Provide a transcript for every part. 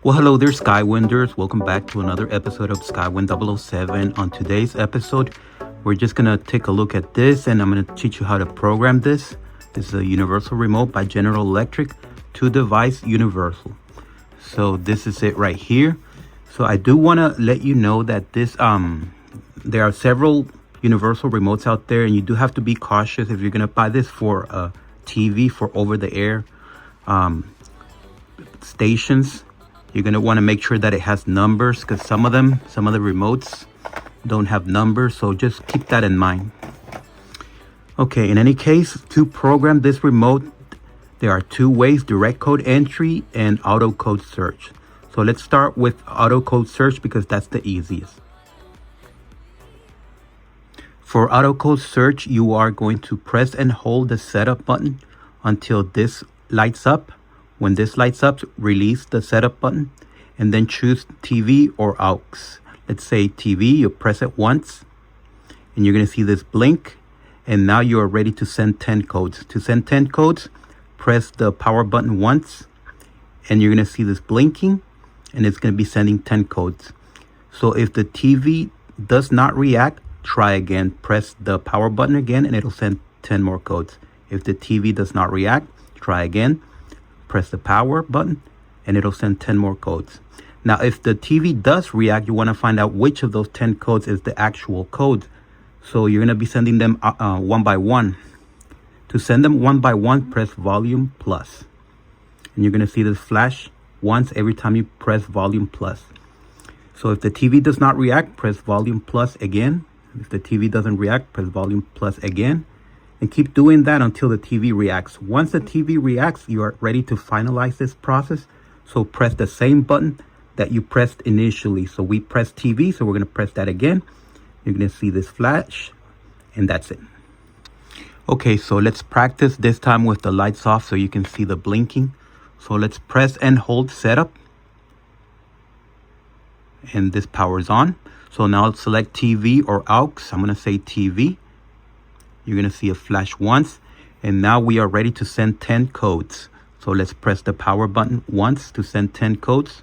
Well, hello there, Skywinders. Welcome back to another episode of Skywind007. On today's episode, we're just going to take a look at this, and I'm going to teach you how to program this. This is a universal remote by General Electric, 2-device universal. So this is it right here. So I do want to let you know that there are several universal remotes out there, and you do have to be cautious if you're going to buy this for a TV, for over-the-air stations. You're going to want to make sure that it has numbers, because some of the remotes don't have numbers, so just keep that in mind. Okay, in any case, to program this remote, there are two ways: direct code entry and auto code search. So let's start with auto code search because that's the easiest. For auto code search, you are going to press and hold the setup button until this lights up. When this lights up, release the setup button and then choose TV or AUX. Let's say TV, you press it once and you're going to see this blink, and now you are ready to send 10 codes. To send 10 codes, press the power button once and you're going to see this blinking, and it's going to be sending 10 codes. So if the TV does not react, try again. Press the power button again and it'll send 10 more codes. If the TV does not react, try again. Press the power button and it'll send 10 more codes. Now, if the TV does react, you want to find out which of those 10 codes is the actual code. So you're going to be sending them one by one. To send them one by one, press volume plus. And you're going to see this flash once every time you press volume plus. So if the TV does not react, press volume plus again. If the TV doesn't react, press volume plus again. And keep doing that until the TV reacts. Once the TV reacts, you are ready to finalize this process. So press the same button that you pressed initially. So we pressed TV, so we're going to press that again. You're going to see this flash, and that's it. Okay, so let's practice this time with the lights off so you can see the blinking. So let's press and hold setup. And this powers on. So now select TV or AUX. I'm going to say TV. You're going to see a flash once. And now we are ready to send 10 codes. So let's press the power button once to send 10 codes.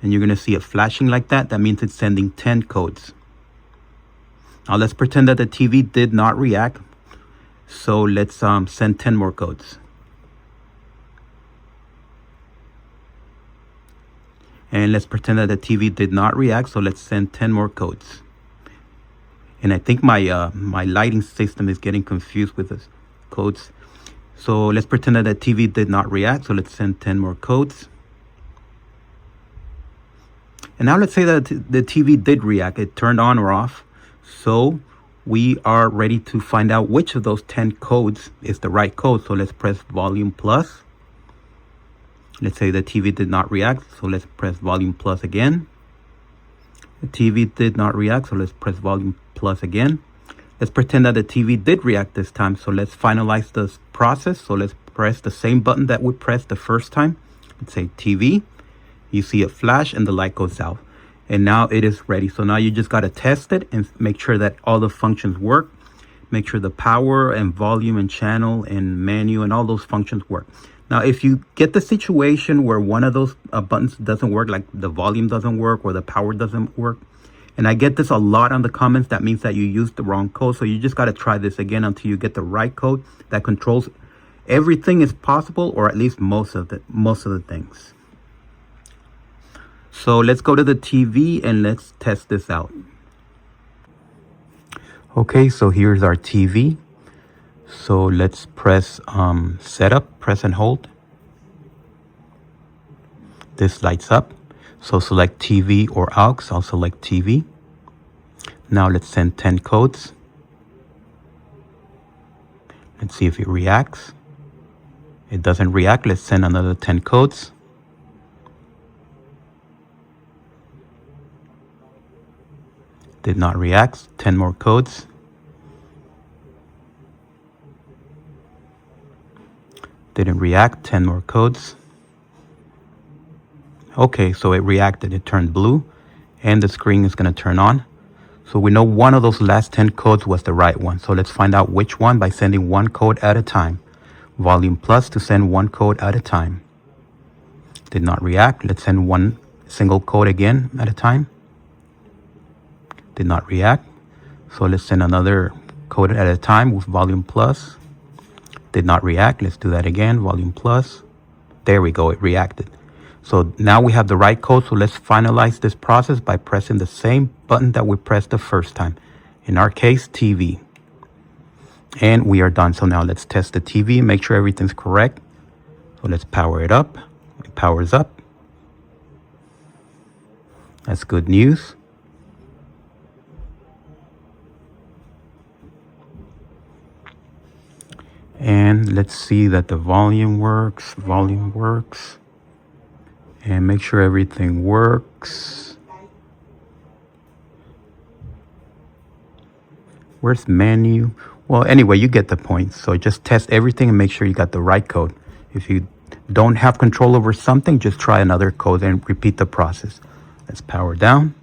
And you're going to see it flashing like that. That means it's sending 10 codes. Now let's pretend that the TV did not react. So let's send 10 more codes. And let's pretend that the TV did not react. So let's send 10 more codes. And I think my lighting system is getting confused with the codes. So let's pretend that the TV did not react. So let's send 10 more codes. And now let's say that the TV did react. It turned on or off. So we are ready to find out which of those 10 codes is the right code. So let's press volume plus. Let's say the TV did not react. So let's press volume plus again. The TV did not react. So let's press volume plus again. Let's pretend that the TV did react this time. So let's finalize this process. So let's press the same button that we pressed the first time. Let's say TV. You see it flash and the light goes out. And now it is ready. So now you just got to test it and make sure that all the functions work. Make sure the power and volume and channel and menu and all those functions work. Now, if you get the situation where one of those buttons doesn't work, like the volume doesn't work or the power doesn't work, and I get this a lot on the comments, that means that you used the wrong code. So you just got to try this again until you get the right code that controls everything is possible, or at least most of the things. So let's go to the TV and let's test this out. Okay, so here's our TV. So let's press setup, press and hold. This lights up. So select TV or AUX. I'll select TV. Now let's send 10 codes. Let's see if it reacts. It doesn't react. Let's send another 10 codes. Did not react. 10 more codes. Didn't react. 10 more codes. Okay, so it reacted. It turned blue and the screen is going to turn on. So we know one of those last 10 codes was the right one. So let's find out which one by sending one code at a time. Volume plus to send one code at a time. Did not react. Let's send one single code again at a time. Did not react. So let's send another code at a time with volume plus. Did not react. Let's do that again. Volume plus. There we go. It reacted. So now we have the right code. So let's finalize this process by pressing the same button that we pressed the first time. In our case, TV. And we are done. So now let's test the TV and make sure everything's correct. So let's power it up. It powers up. That's good news. And let's see that the volume works. Volume works. And make sure everything works. Where's menu? Well, anyway, you get the point. So just test everything and make sure you got the right code. If you don't have control over something, just try another code and repeat the process. Let's power down.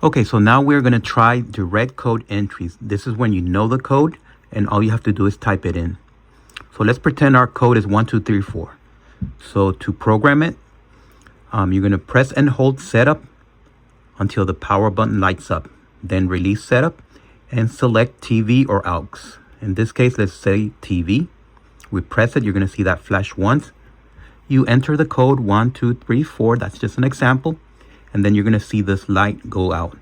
Okay, so now we're going to try direct code entries. This is when you know the code and all you have to do is type it in. So let's pretend our code is 1, 2, 3, 4. So to program it, you're going to press and hold setup until the power button lights up. Then release setup and select TV or AUX. In this case, let's say TV. We press it, you're going to see that flash once. You enter the code 1, 2, 3, 4. That's just an example. And then you're going to see this light go out.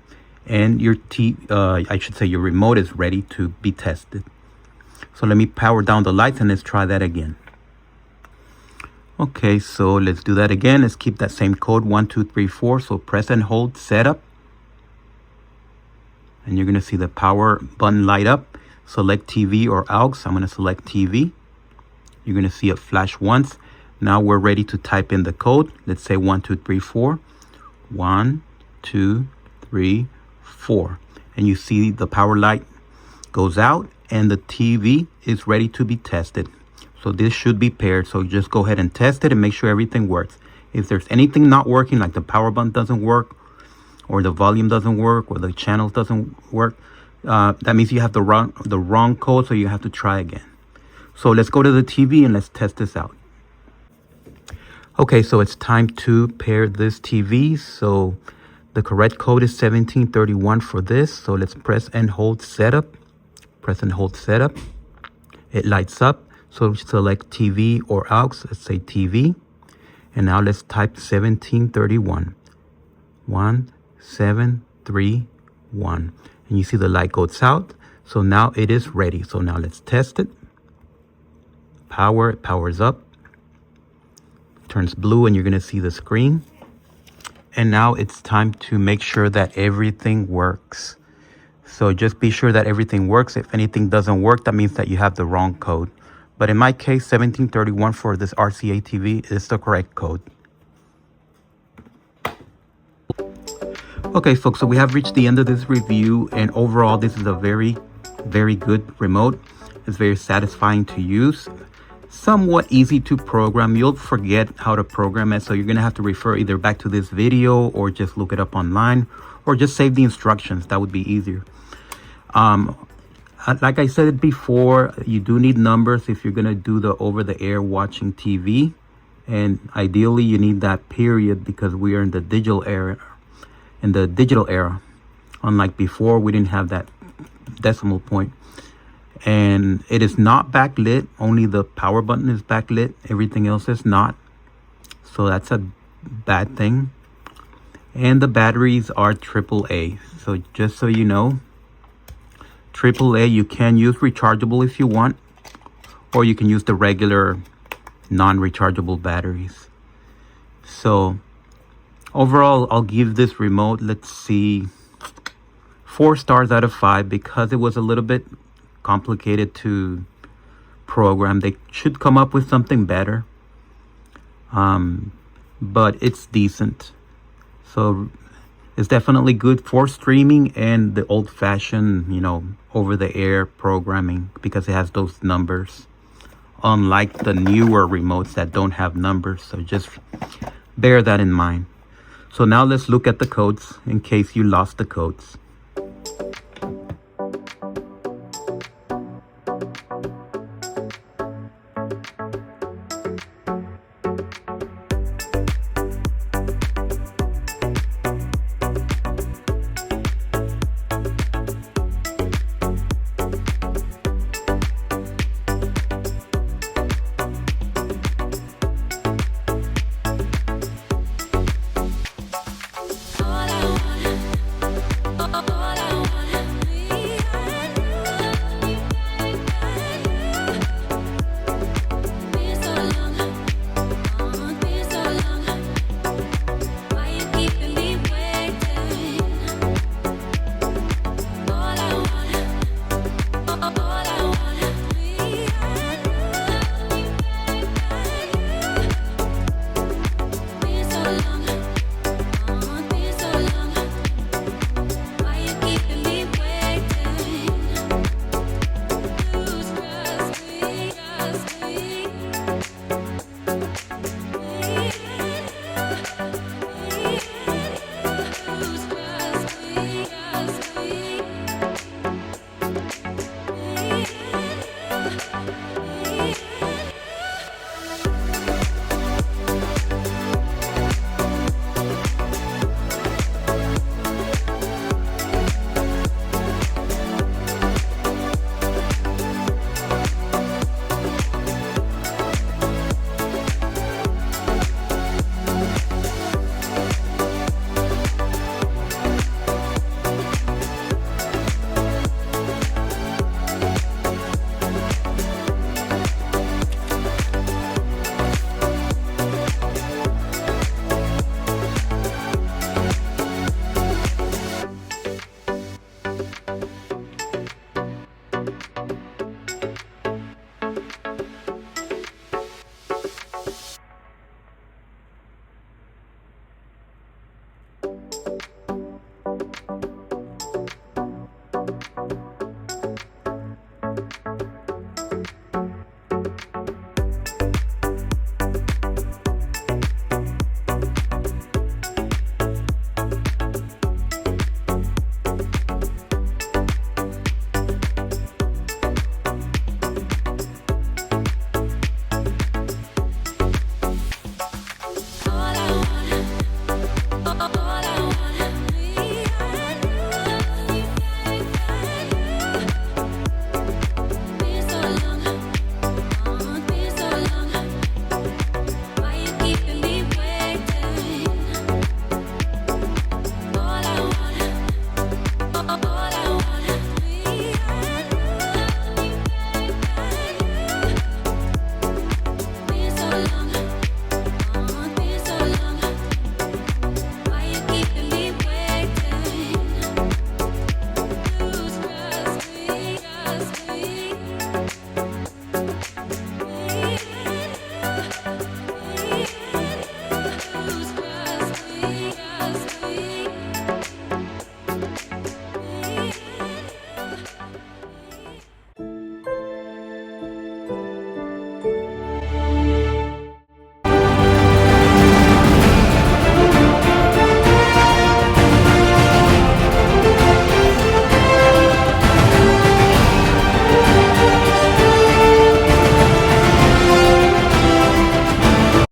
And your your remote is ready to be tested. So let me power down the lights and let's try that again. Okay, so let's do that again. Let's keep that same code 1, 2, 3, 4. So press and hold setup. And you're going to see the power button light up. Select TV or AUX. I'm going to select TV. You're going to see it flash once. Now we're ready to type in the code. Let's say 1, 2, 3, 4. 1, 2, 3, 4. And you see the power light goes out and the TV is ready to be tested. So this should be paired. So just go ahead and test it and make sure everything works. If there's anything not working, like the power button doesn't work, or the volume doesn't work, or the channels doesn't work, that means you have the wrong code, so you have to try again. So let's go to the TV and let's test this out. Okay, so it's time to pair this TV. So the correct code is 1731 for this. So let's press and hold setup. Press and hold setup. It lights up. So select TV or AUX. Let's say TV. And now let's type 1731. 1731. And you see the light goes out. So now it is ready. So now let's test it. Power, it powers up. Turns blue and you're going to see the screen. And now it's time to make sure that everything works. So just be sure that everything works. If anything doesn't work, that means that you have the wrong code. But in my case, 1731 for this RCA TV is the correct code. Okay, folks, so we have reached the end of this review. And overall, this is a very, very good remote. It's very satisfying to use. Somewhat easy to program. You'll forget how to program it, so you're going to have to refer either back to this video or just look it up online or just save the instructions. That would be easier. Like I said before, you do need numbers if you're going to do the over-the-air watching TV, and ideally you need that period because we are in the digital era. Unlike before, we didn't have that decimal point. And it is not backlit. Only the power button is backlit. Everything else is not. So that's a bad thing. And the batteries are AAA. So just so you know, AAA, you can use rechargeable if you want. Or you can use the regular non-rechargeable batteries. So overall, I'll give this remote, let's see, 4 stars out of 5 because it was a little bit complicated to program. They should come up with something better, but it's decent. So it's definitely good for streaming and the old-fashioned, over-the-air programming because it has those numbers, unlike the newer remotes that don't have numbers. So just bear that in mind. So now let's look at the codes in case you lost the codes.